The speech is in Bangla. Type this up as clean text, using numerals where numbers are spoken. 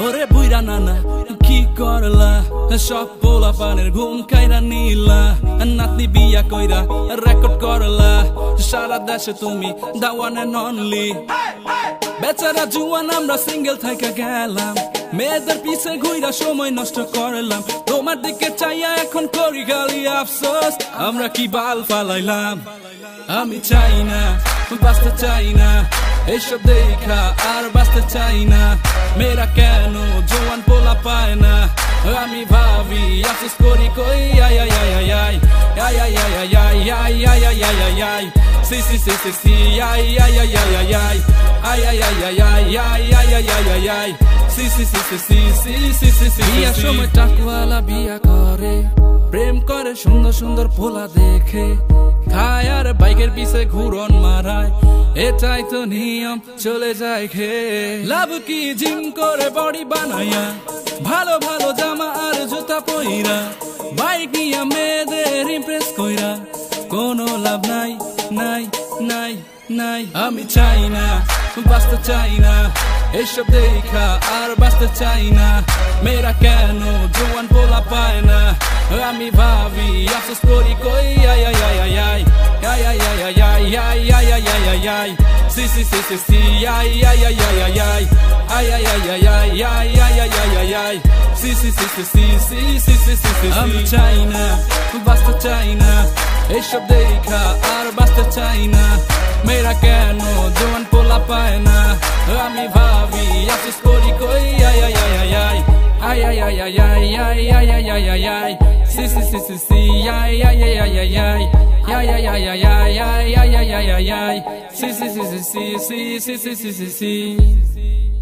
ওরে বুইরা নানা কি করলা সব পোলা পানের ঘুম কাইরা নিলা নাতনি বিয়া কইরা রেকর্ড করলা সারা দেশে তুমি দাওয়ান এন্ড অনলি বেচারা জুয়ান আমরা সিঙ্গেল থাইকা গেলাম মেয়েদের পিছে ঘুইরা সময় নষ্ট করলাম তোমার দিকে চাইয়া এখন করি খালি আফসোস আমরা কি বাল ফালাইলাম আমি চাই না বাঁচতে চাই না এসব দেখা আর বাঁচতে চাই না মেয়েরা কেন জোয়ান পোলা পায় না আমি ভাবি আফসোস করি কই আই আই আই আই আই আই আই আই আই আই আই আই আই আই আই আই সি সি সি সি সি আই আই আই আই আই আই আই আই আই আই আই আই আই আই আই আই আই সি সি সি সি সি সি সি সি সি বিয়ার সময় টাকওয়ালা বিয়া করে প্রেম করে সুন্দর সুন্দর পোলা দেখে খায় আর বাইকের পিছে ঘুরন মারায় এটাই তো নিয়ম চলে যায় খেয়ে লাভ কি জিম করে বডি বানাইয়া ভালো ভালো জামা আর জুতা পইরা বাইক নিয়ে মেয়েদের ইমপ্রেস কইরা কোনো লাভ নাই নাই নাই নাই আমি চাই না বাঁচতে চাই না এসব দেখা আর বাঁচতে চাই না মেয়েরা কেন জোয়ান পোলা পায় না আমি ভাবি আফসোস করি কই আই আই আই আই আই আই আই আই আই আই আই আই আই আই আই আই সি সি সি সি সি আই আই আই আই আই আই আই আই আই আই আই আই আই আই আই আই আই সি সি সি সি সি সি সি সি সি সি আমি চাই না বাঁচতে চাই না এসব দেখা আর বাঁচতে চাই না মেয়েরা কেন জোয়ান পোলা পায় না আমি ভাবি আফসোস করি কই আই আই আই আই I ay ay ay ay ay ay ay ay ay ay ay si si si si si ay ay ay ay ay ay ay ay ay ay ay ay ay ay ay ay ay si si si si si si si si si si si